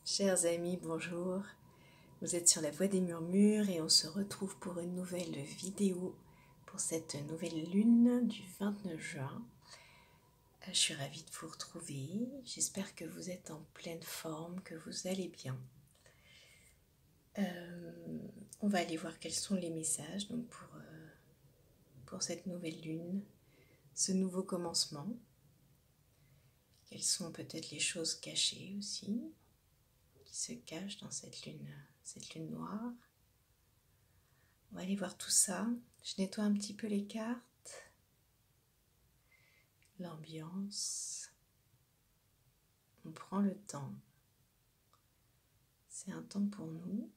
Chers amis, bonjour. Vous êtes sur la Voie des Murmures et on se retrouve pour une nouvelle vidéo pour cette nouvelle lune du 29 juin. Je suis ravie de vous retrouver. J'espère que vous êtes en pleine forme, que vous allez bien. On va aller voir quels sont les messages donc pour cette nouvelle lune, ce nouveau commencement. Quelles sont peut-être les choses cachées aussi, qui se cachent dans cette lune noire. On va aller voir tout ça. Je nettoie un petit peu les cartes, l'ambiance. On prend le temps. C'est un temps pour nous.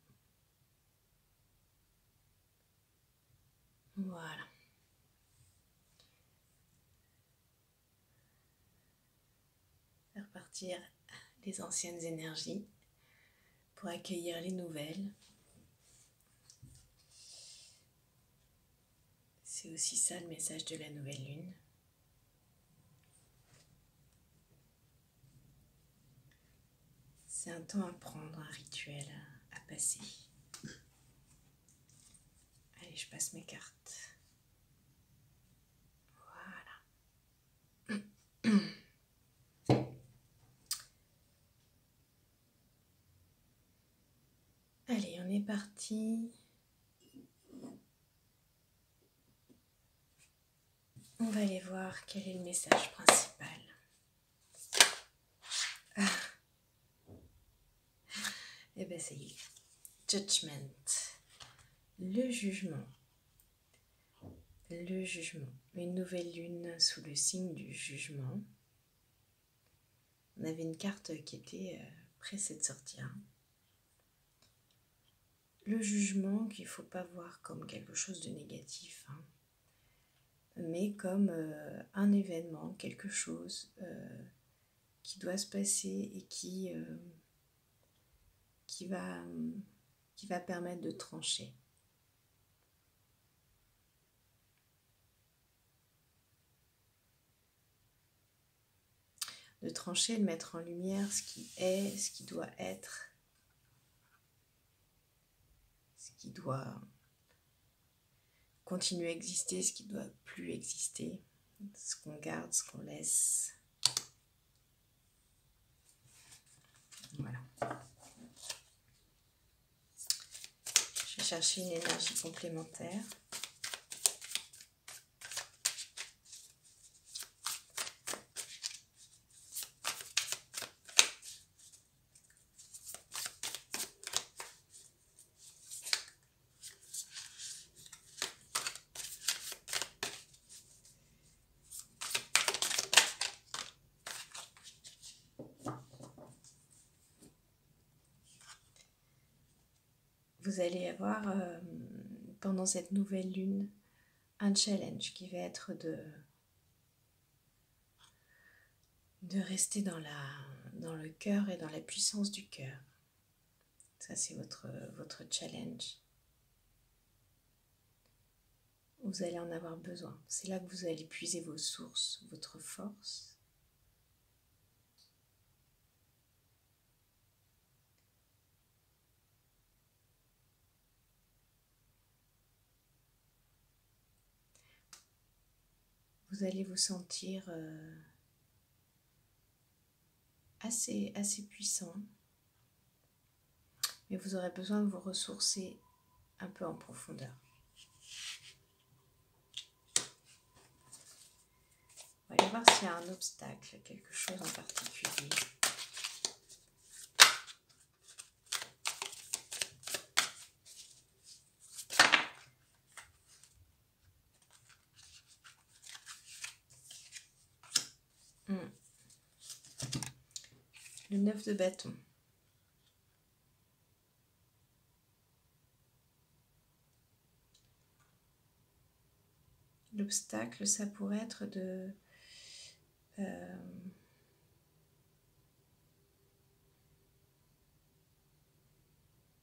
Voilà. Faire partir les anciennes énergies pour accueillir les nouvelles. C'est aussi ça le message de la nouvelle lune. C'est un temps à prendre, un rituel à passer. Allez, je passe mes cartes. Voilà. Allez, on est parti. On va aller voir quel est le message principal. Et bien ça y est. Judgment. Le jugement. Le jugement. Une nouvelle lune sous le signe du jugement. On avait une carte qui était pressée de sortir. Le jugement qu'il ne faut pas voir comme quelque chose de négatif, mais comme un événement, quelque chose qui doit se passer et qui va permettre de trancher. De trancher, de mettre en lumière ce qui est, ce qui doit être, ce qui doit continuer à exister, ce qui ne doit plus exister, ce qu'on garde, ce qu'on laisse. Voilà. Je vais chercher une énergie complémentaire. Vous allez avoir pendant cette nouvelle lune un challenge qui va être de rester dans le cœur et dans la puissance du cœur. Ça, c'est votre challenge. Vous allez en avoir besoin. C'est là que vous allez puiser vos sources, votre force. Vous allez vous sentir assez puissant, mais vous aurez besoin de vous ressourcer un peu en profondeur. On va aller voir s'il y a un obstacle, quelque chose en particulier. Le 9 de bâton. L'obstacle, ça pourrait être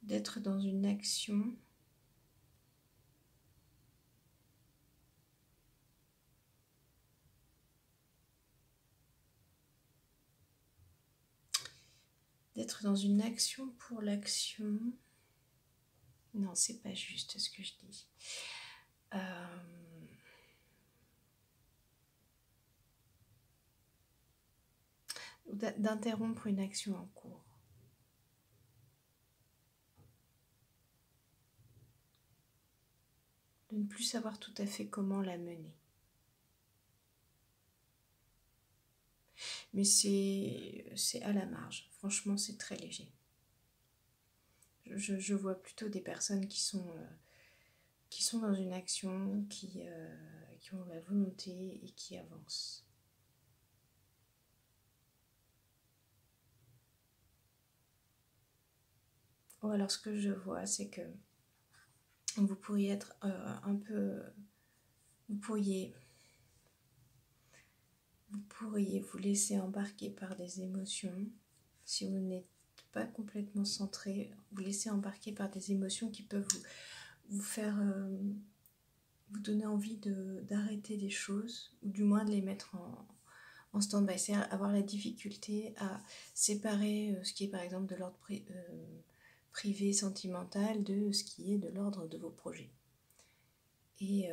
d'être dans une action être dans une action pour l'action. Non, c'est pas juste ce que je dis. D'interrompre une action en cours. De ne plus savoir tout à fait comment la mener. Mais c'est à la marge. Franchement, c'est très léger. Je vois plutôt des personnes qui sont dans une action, qui ont la volonté et qui avancent. Ou alors ce que je vois, c'est que vous pourriez être vous pourriez vous laisser embarquer par des émotions. Si vous n'êtes pas complètement centré, vous laisser embarquer par des émotions qui peuvent vous faire vous donner envie d'arrêter des choses, ou du moins de les mettre en stand-by. C'est avoir la difficulté à séparer ce qui est par exemple de l'ordre privé, sentimental, de ce qui est de l'ordre de vos projets. Et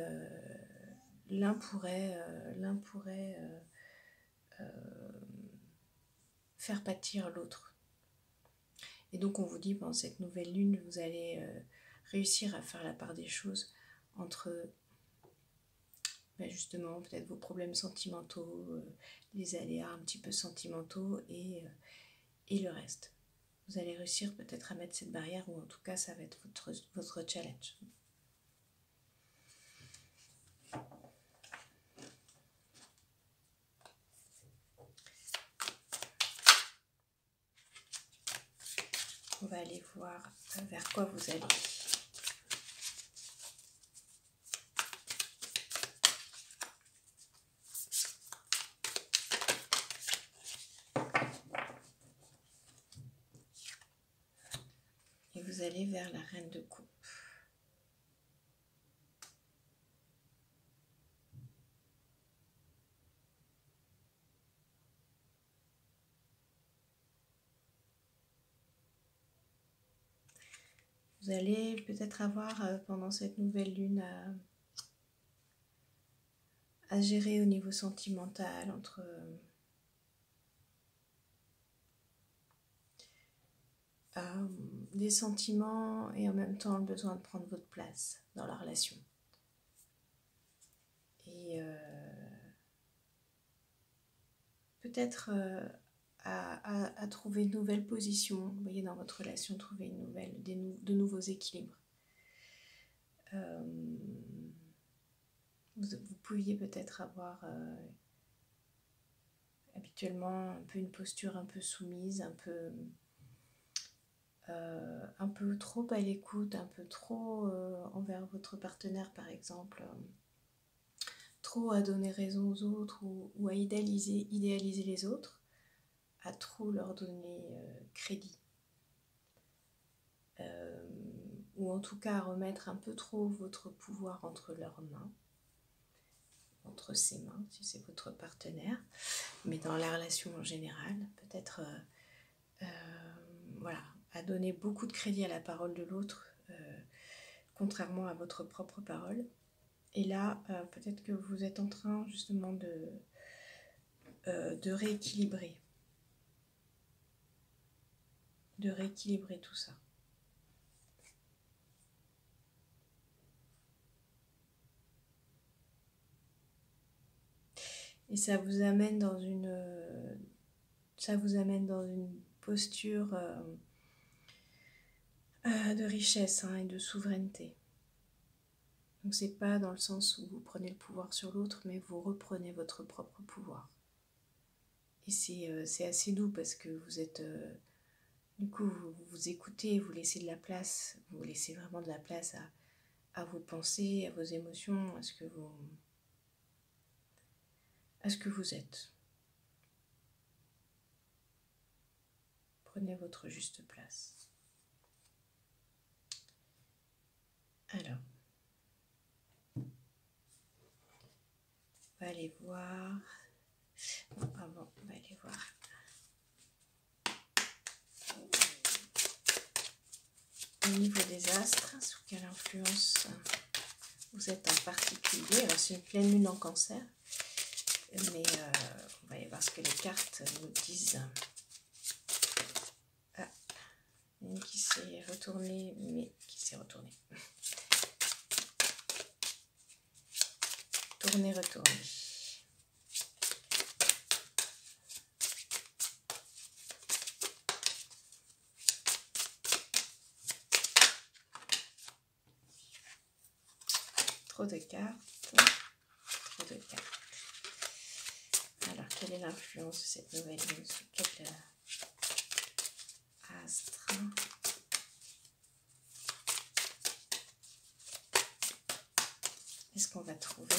l'un pourrait faire pâtir l'autre. Et donc on vous dit, pendant cette nouvelle lune, vous allez réussir à faire la part des choses entre justement peut-être vos problèmes sentimentaux, les aléas un petit peu sentimentaux et le reste. Vous allez réussir peut-être à mettre cette barrière, ou en tout cas ça va être votre challenge. On va aller voir vers quoi vous allez. Et vous allez vers la reine de coupe. Vous allez peut-être avoir pendant cette nouvelle lune à gérer au niveau sentimental entre des sentiments et en même temps le besoin de prendre votre place dans la relation. Et peut-être à trouver une nouvelle position, vous voyez, dans votre relation, trouver de nouveaux équilibres. Vous pouviez peut-être avoir habituellement un peu une posture un peu soumise, un peu trop à l'écoute, un peu trop envers votre partenaire par exemple, trop à donner raison aux autres ou à idéaliser les autres, à trop leur donner crédit. Ou en tout cas à remettre un peu trop votre pouvoir entre leurs mains, entre ses mains, si c'est votre partenaire, mais dans la relation en général, peut-être voilà, à donner beaucoup de crédit à la parole de l'autre, contrairement à votre propre parole. Et là, peut-être que vous êtes en train justement de rééquilibrer. De rééquilibrer tout ça. Et ça vous amène dans une posture de richesse et de souveraineté. Donc c'est pas dans le sens où vous prenez le pouvoir sur l'autre, mais vous reprenez votre propre pouvoir. Et c'est assez doux parce que vous êtes du coup vous écoutez, vous laissez de la place, vous laissez vraiment de la place à vos pensées, à vos émotions, à ce que vous êtes. Prenez votre juste place. Alors, on va aller voir. Non, avant, on va aller voir au niveau des astres, sous quelle influence vous êtes en particulier. Alors c'est une pleine lune en Cancer, mais on va y voir ce que les cartes nous disent. Ah, une qui s'est retournée, mais qui s'est retournée. Tournez, retournez. Trop de cartes. Trop de cartes. Alors, quelle est l'influence de cette nouvelle lune sur quel astre? Est-ce qu'on va trouver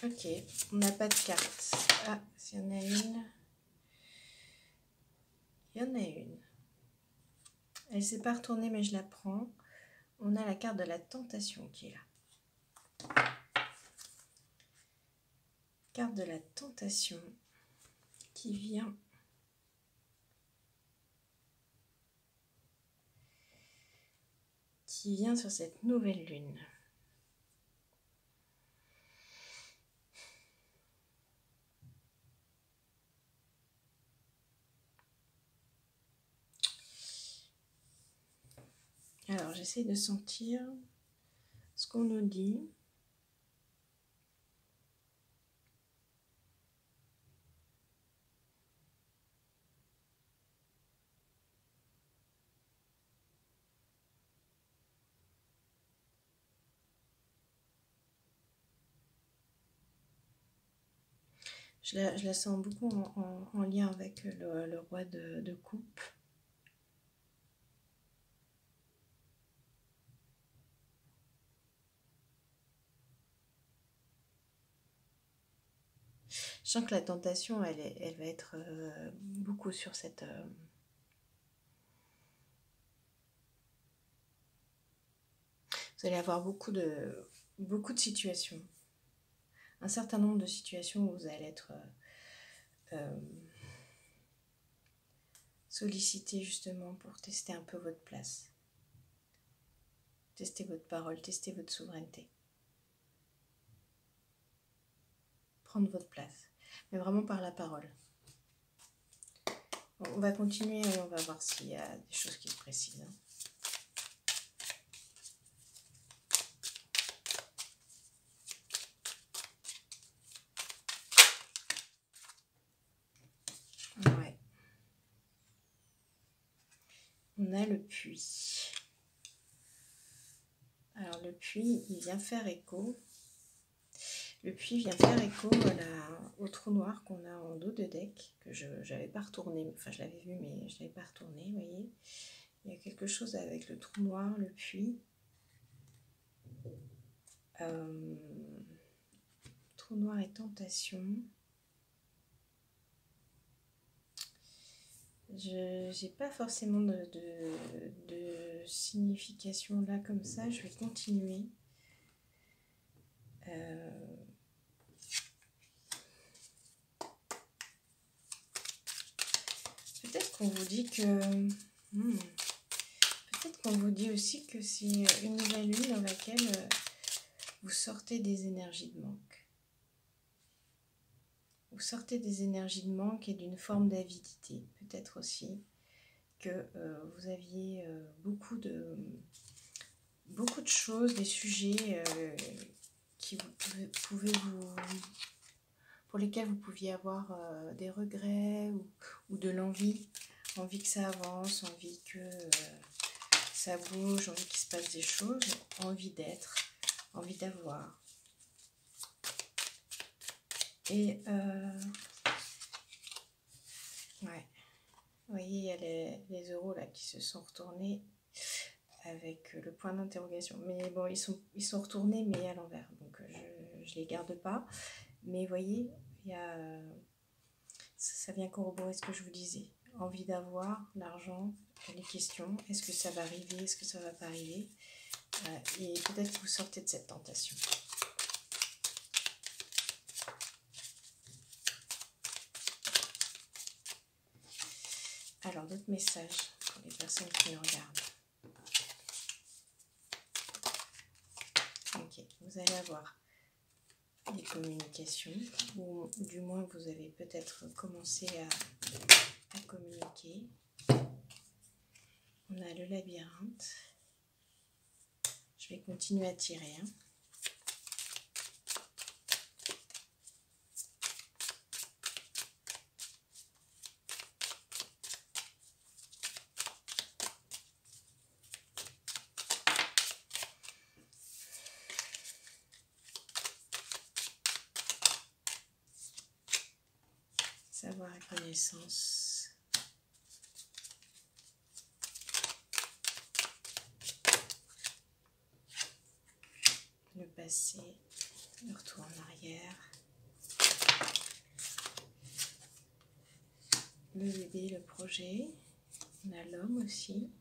ok, on n'a pas de carte. Ah, s'il y en a une. Il y en a une. Elle ne s'est pas retournée, mais je la prends. On a la carte de la tentation qui est là. Carte de la tentation qui vient sur cette nouvelle lune. Alors, j'essaie de sentir ce qu'on nous dit. Je la sens beaucoup en lien avec le roi de coupe. Je sens que la tentation, elle va être beaucoup sur cette... vous allez avoir beaucoup de situations. Un certain nombre de situations où vous allez être sollicité justement pour tester un peu votre place. Tester votre parole, tester votre souveraineté. Prendre votre place. Mais vraiment par la parole. Bon, on va continuer et on va voir s'il y a des choses qui se précisent. Ouais. On a le puits. Alors le puits, il vient faire écho. Le puits vient faire écho au trou noir qu'on a en dos de deck, que je n'avais pas retourné, enfin je l'avais vu mais je ne l'avais pas retourné, vous voyez. Il y a quelque chose avec le trou noir, le puits. Trou noir et tentation. Je n'ai pas forcément de signification là comme ça, je vais continuer. Peut-être qu'on vous dit que... peut-être qu'on vous dit aussi que c'est une nouvelle lune dans laquelle vous sortez des énergies de manque. Vous sortez des énergies de manque et d'une forme d'avidité. Peut-être aussi que vous aviez beaucoup de choses, des sujets qui pour lesquels vous pouviez avoir des regrets ou de l'envie, envie que ça avance, envie que ça bouge, envie qu'il se passe des choses, envie d'être, envie d'avoir. Et ouais, vous voyez, il y a les euros là qui se sont retournés avec le point d'interrogation. Mais bon, ils sont retournés mais à l'envers, donc je les garde pas. Mais vous voyez, il y a, ça vient corroborer ce que je vous disais. Envie d'avoir, l'argent, les questions, est-ce que ça va arriver, est-ce que ça va pas arriver, et peut-être que vous sortez de cette tentation. Alors, d'autres messages pour les personnes qui nous regardent. Ok, vous allez avoir des communications, ou du moins vous avez peut-être commencé à communiquer. On a le labyrinthe. Je vais continuer à tirer. Savoir et connaissance. Le passé, le retour en arrière. Le bébé, le projet. On a l'homme aussi.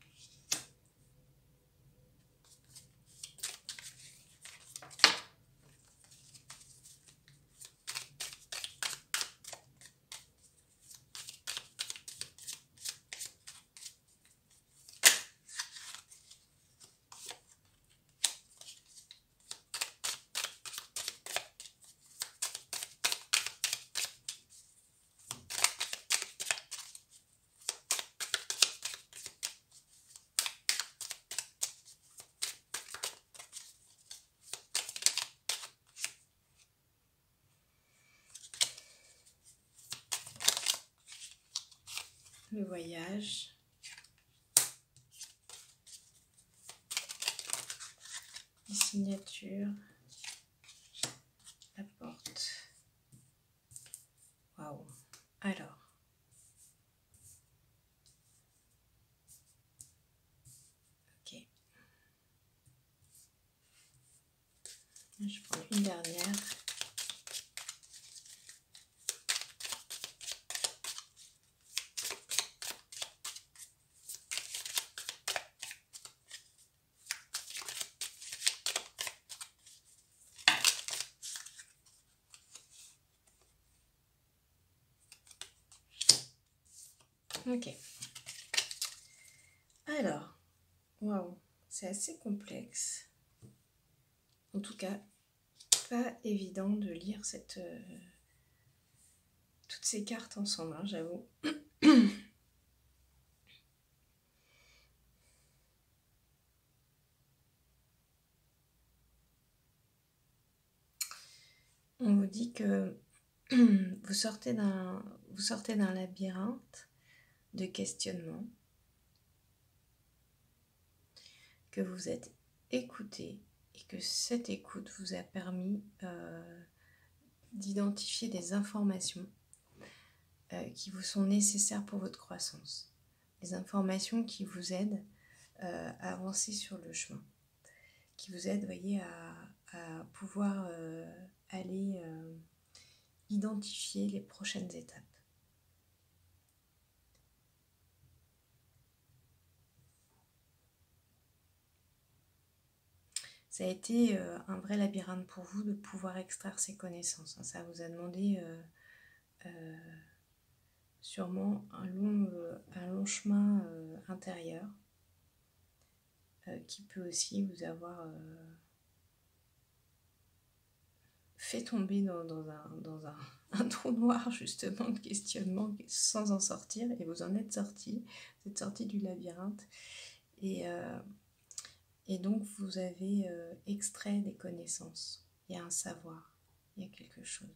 Le voyage. Les signatures. La porte. Waouh. Alors. Ok. Je prends une dernière. Ok. Alors, waouh, c'est assez complexe. En tout cas, pas évident de lire toutes ces cartes ensemble, hein, j'avoue. On vous dit que vous sortez d'un labyrinthe de questionnement, que vous êtes écouté et que cette écoute vous a permis d'identifier des informations qui vous sont nécessaires pour votre croissance, des informations qui vous aident à avancer sur le chemin, qui vous aident, voyez, à pouvoir aller identifier les prochaines étapes. Ça a été un vrai labyrinthe pour vous de pouvoir extraire ces connaissances. Ça vous a demandé sûrement un long chemin intérieur qui peut aussi vous avoir fait tomber dans un trou noir justement de questionnement sans en sortir, et vous en êtes sorti. Vous êtes sorti du labyrinthe et donc vous avez extrait des connaissances. Il y a un savoir, il y a quelque chose.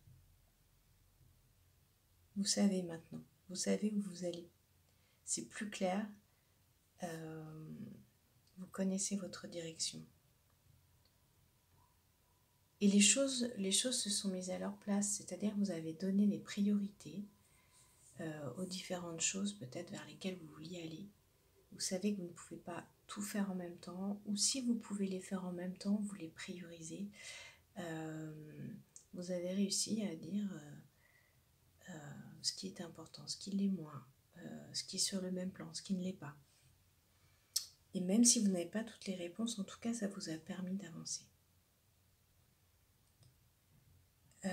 Vous savez maintenant, vous savez où vous allez. C'est plus clair, vous connaissez votre direction. Et les choses se sont mises à leur place, c'est-à-dire que vous avez donné des priorités aux différentes choses peut-être vers lesquelles vous vouliez aller. Vous savez que vous ne pouvez pas tout faire en même temps, ou si vous pouvez les faire en même temps, vous les priorisez. Vous avez réussi à dire ce qui est important, ce qui l'est moins, ce qui est sur le même plan, ce qui ne l'est pas. Et même si vous n'avez pas toutes les réponses, en tout cas, ça vous a permis d'avancer. Il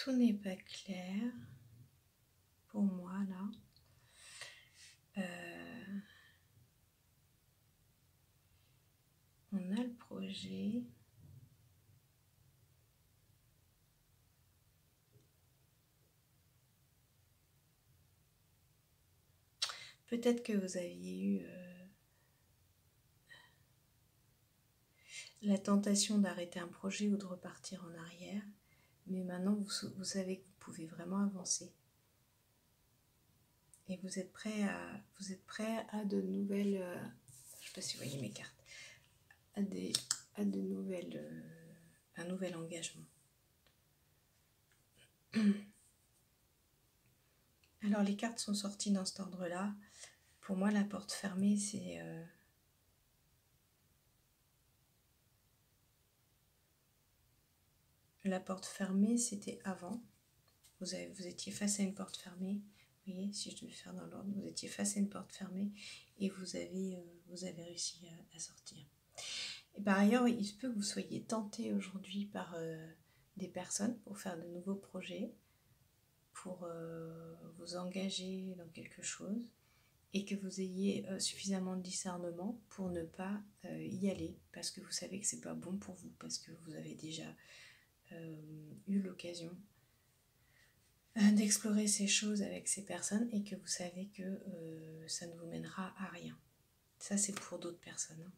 tout n'est pas clair pour moi là. On a le projet. Peut-être que vous aviez eu la tentation d'arrêter un projet ou de repartir en arrière, mais maintenant vous savez que vous pouvez vraiment avancer. Et vous êtes prêt à de nouvelles, je ne sais pas si vous voyez mes cartes, à de nouvelles, un nouvel engagement. Alors les cartes sont sorties dans cet ordre-là. Pour moi, la porte fermée, c'est la porte fermée, c'était avant. Vous étiez face à une porte fermée. Vous voyez, si je devais faire dans l'ordre, vous étiez face à une porte fermée et vous avez réussi à sortir. Et par ailleurs, il se peut que vous soyez tenté aujourd'hui par des personnes pour faire de nouveaux projets, pour vous engager dans quelque chose et que vous ayez suffisamment de discernement pour ne pas y aller parce que vous savez que c'est pas bon pour vous, parce que vous avez déjà eu l'occasion d'explorer ces choses avec ces personnes et que vous savez que ça ne vous mènera à rien. Ça, c'est pour d'autres personnes. Hein.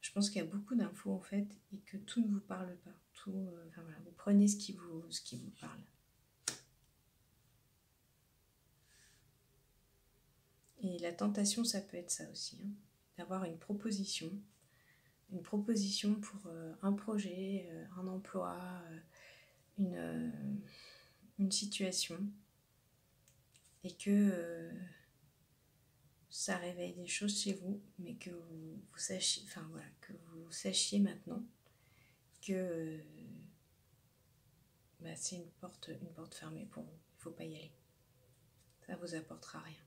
Je pense qu'il y a beaucoup d'infos en fait et que tout ne vous parle pas. Enfin, voilà, vous prenez ce qui vous parle. Et la tentation, ça peut être ça aussi, hein, d'avoir une proposition pour un projet, un emploi, une situation, et que ça réveille des choses chez vous, mais que vous sachiez, enfin voilà, que vous sachiez maintenant que c'est une porte fermée pour vous. Il ne faut pas y aller. Ça vous apportera rien.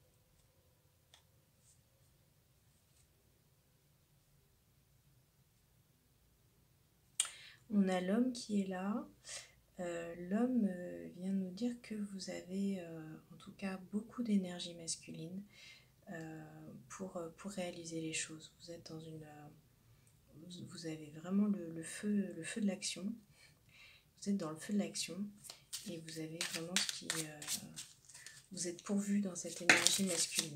On a l'homme qui est là. L'homme vient nous dire que vous avez en tout cas beaucoup d'énergie masculine pour réaliser les choses. Vous êtes dans vous avez vraiment le feu de l'action. Vous êtes dans le feu de l'action et vous avez vraiment vous êtes pourvu dans cette énergie masculine.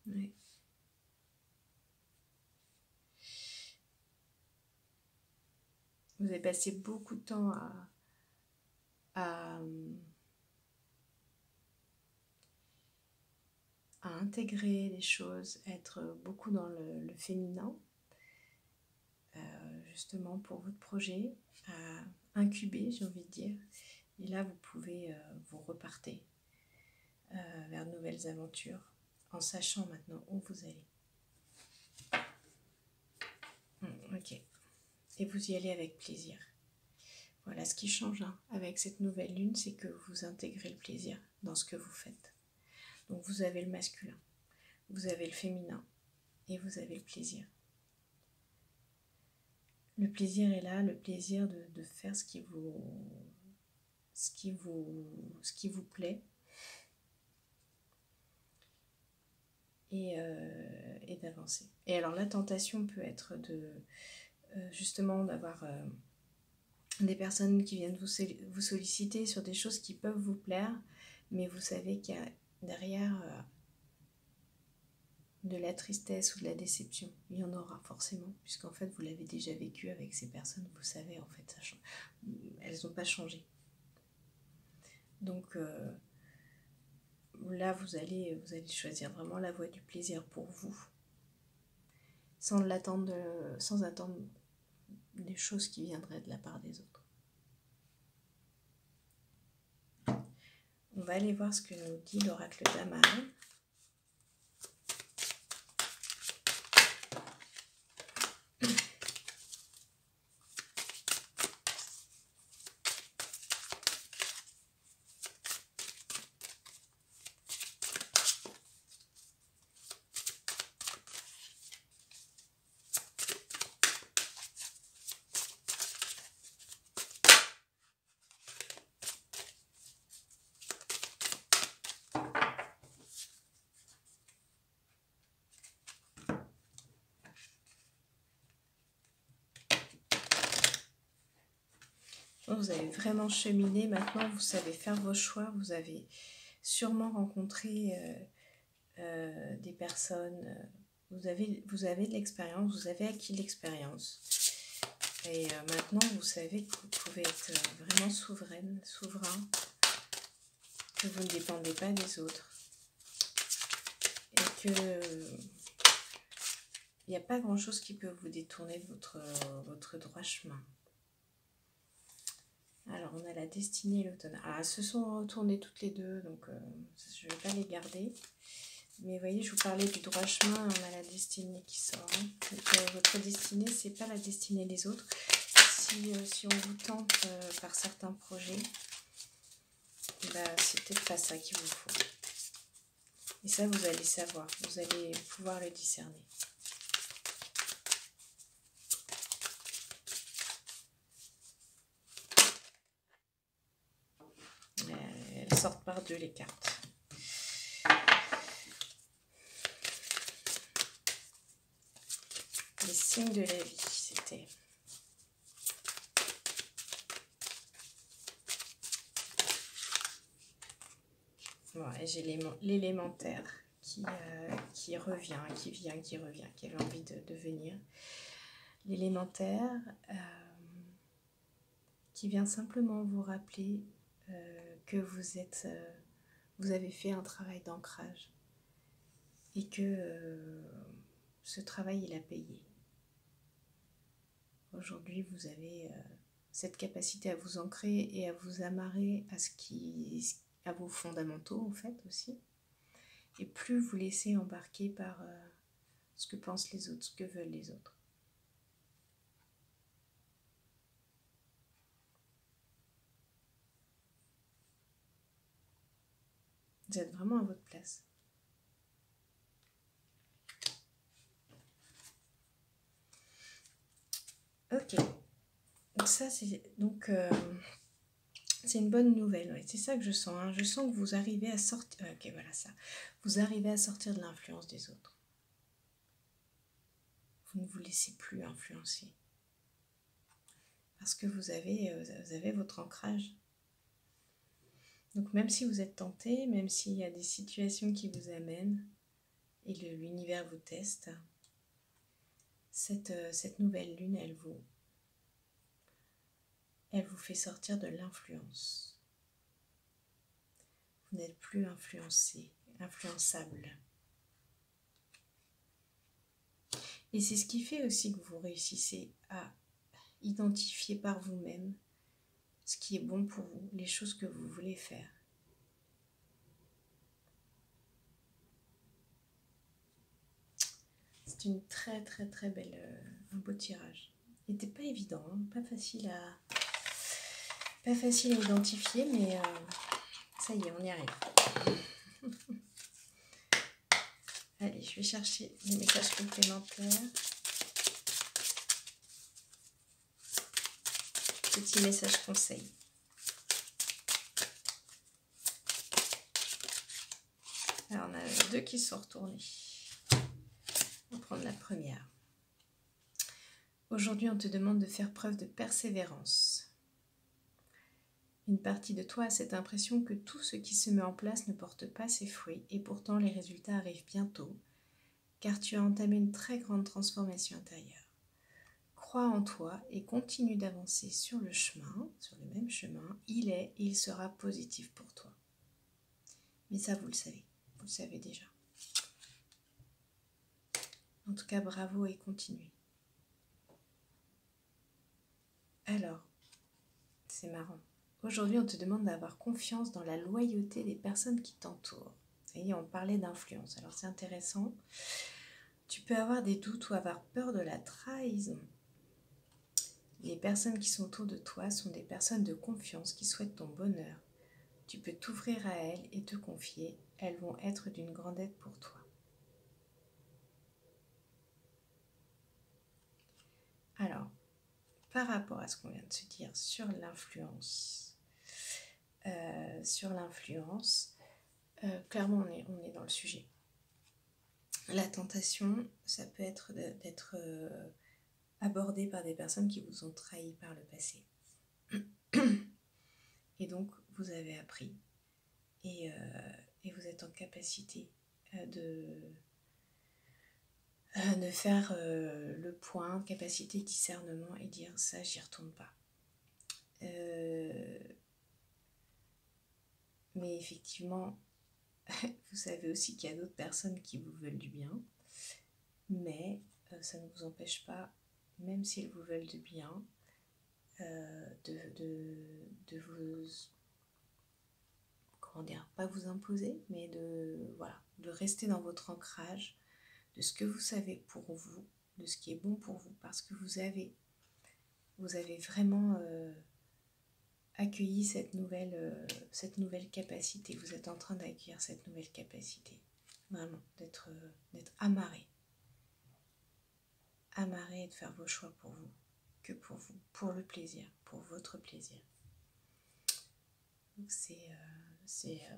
Oui. Vous avez passé beaucoup de temps à intégrer les choses, être beaucoup dans le féminin, justement pour votre projet, à incuber, j'ai envie de dire. Et là, vous pouvez vous repartir vers de nouvelles aventures, en sachant maintenant où vous allez. Ok. Et vous y allez avec plaisir. Voilà, ce qui change avec cette nouvelle lune, c'est que vous intégrez le plaisir dans ce que vous faites. Donc vous avez le masculin, vous avez le féminin et vous avez le plaisir. Le plaisir est là, le plaisir de faire ce qui vous plaît et d'avancer. Et alors la tentation peut être justement d'avoir des personnes qui viennent vous solliciter sur des choses qui peuvent vous plaire, mais vous savez qu'il y a derrière de la tristesse ou de la déception. Il y en aura forcément, puisqu'en fait vous l'avez déjà vécu avec ces personnes, vous savez en fait, elles n'ont pas changé. Donc là vous allez choisir vraiment la voie du plaisir pour vous, sans attendre des choses qui viendraient de la part des autres. On va aller voir ce que nous dit l'oracle d'Amael. vous avez vraiment cheminé. Maintenant, vous savez faire vos choix. Vous avez sûrement rencontré des personnes. Vous avez de l'expérience. Vous avez acquis de l'expérience. Et maintenant, vous savez que vous pouvez être vraiment souverain, que vous ne dépendez pas des autres. Et que il n'y a pas grand-chose qui peut vous détourner de votre droit chemin. Alors, on a la destinée et l'automne. Ah, elles se sont retournées toutes les deux, donc je ne vais pas les garder. Mais vous voyez, je vous parlais du droit chemin, on a la destinée qui sort. Hein. Donc, votre destinée, ce n'est pas la destinée des autres. Si on vous tente par certains projets, bah, c'est peut-être pas ça qu'il vous faut. Et ça, vous allez savoir, vous allez pouvoir le discerner. Elles sortent par deux les cartes. Les signes de la vie, c'était... Ouais, j'ai l'élémentaire qui revient, qui revient, qui avait envie de venir. L'élémentaire qui vient simplement vous rappeler que vous avez fait un travail d'ancrage et que ce travail, il a payé. Aujourd'hui, vous avez cette capacité à vous ancrer et à vous amarrer à vos fondamentaux, en fait, aussi. Et plus vous laissez embarquer par ce que pensent les autres, ce que veulent les autres. Vous êtes vraiment à votre place. Ok. Donc ça, c'est une bonne nouvelle. Ouais. C'est ça que je sens. Hein. Je sens que vous arrivez à sortir... Ok, voilà ça. Vous arrivez à sortir de l'influence des autres. Vous ne vous laissez plus influencer. Parce que vous avez votre ancrage. Donc même si vous êtes tenté, même s'il y a des situations qui vous amènent et l'univers vous teste, cette nouvelle lune, elle vous fait sortir de l'influence. Vous n'êtes plus influençable. Et c'est ce qui fait aussi que vous réussissez à identifier par vous-même ce qui est bon pour vous, les choses que vous voulez faire. C'est une très très très belle, un beau tirage. Il n'était pas évident, hein, pas facile à identifier, mais ça y est, on y arrive. Allez, je vais chercher les messages complémentaires. Petit message conseil. Alors, on a deux qui sont retournés. On va prendre la première. Aujourd'hui, on te demande de faire preuve de persévérance. Une partie de toi a cette impression que tout ce qui se met en place ne porte pas ses fruits et pourtant les résultats arrivent bientôt, car tu as entamé une très grande transformation intérieure. Crois en toi et continue d'avancer sur le chemin, sur le même chemin. Il sera positif pour toi. Mais ça, vous le savez déjà. En tout cas, bravo et continuez. Alors, c'est marrant. Aujourd'hui, on te demande d'avoir confiance dans la loyauté des personnes qui t'entourent. Vous voyez, on parlait d'influence. Alors, c'est intéressant. Tu peux avoir des doutes ou avoir peur de la trahison. Les personnes qui sont autour de toi sont des personnes de confiance qui souhaitent ton bonheur. Tu peux t'ouvrir à elles et te confier. Elles vont être d'une grande aide pour toi. Alors, par rapport à ce qu'on vient de se dire sur l'influence, clairement on est dans le sujet. La tentation, ça peut être d'être abordé par des personnes qui vous ont trahi par le passé. Et donc, vous avez appris et vous êtes en capacité de faire le point, capacité de discernement et dire ça, j'y retourne pas. Mais effectivement, vous savez aussi qu'il y a d'autres personnes qui vous veulent du bien, mais ça ne vous empêche pas, même si elles vous veulent du bien, de vous, comment dire, pas vous imposer, mais de rester dans votre ancrage de ce que vous savez pour vous, de ce qui est bon pour vous, parce que vous avez vraiment accueilli cette nouvelle capacité. Vous êtes en train d'accueillir cette nouvelle capacité, vraiment, d'être amarré et de faire vos choix pour vous, que pour vous, pour le plaisir, pour votre plaisir. Donc c'est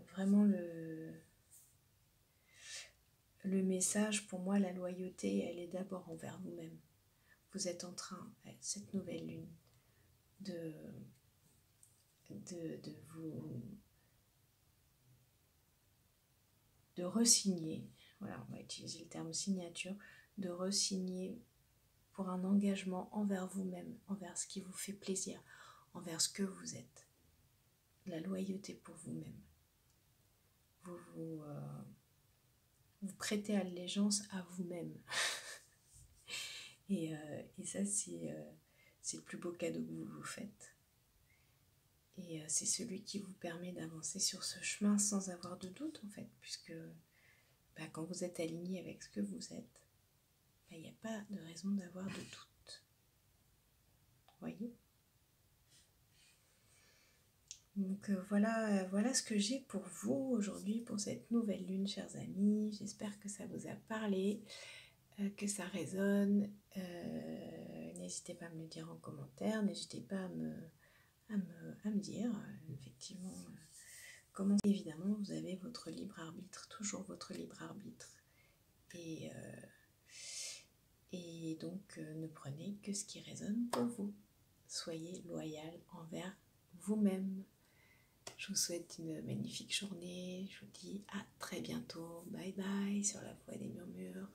vraiment le message. Pour moi, la loyauté, elle est d'abord envers vous-même. Vous êtes en train, cette nouvelle lune, de vous re-signer, voilà, on va utiliser le terme signature, de re-signer pour un engagement envers vous-même, envers ce qui vous fait plaisir, envers ce que vous êtes. La loyauté pour vous-même. Vous prêtez allégeance à vous-même. et ça, c'est le plus beau cadeau que vous vous faites. Et c'est celui qui vous permet d'avancer sur ce chemin sans avoir de doute, en fait, puisque quand vous êtes aligné avec ce que vous êtes, il n'y a pas de raison d'avoir de doute. Vous voyez ? Donc voilà ce que j'ai pour vous aujourd'hui, pour cette nouvelle lune, chers amis. J'espère que ça vous a parlé, que ça résonne. N'hésitez pas à me le dire en commentaire, n'hésitez pas à me dire, effectivement, comment. Évidemment, vous avez votre libre arbitre, toujours votre libre arbitre. Et donc, ne prenez que ce qui résonne pour vous. Soyez loyal envers vous-même. Je vous souhaite une magnifique journée. Je vous dis à très bientôt. Bye bye sur la voie des murmures.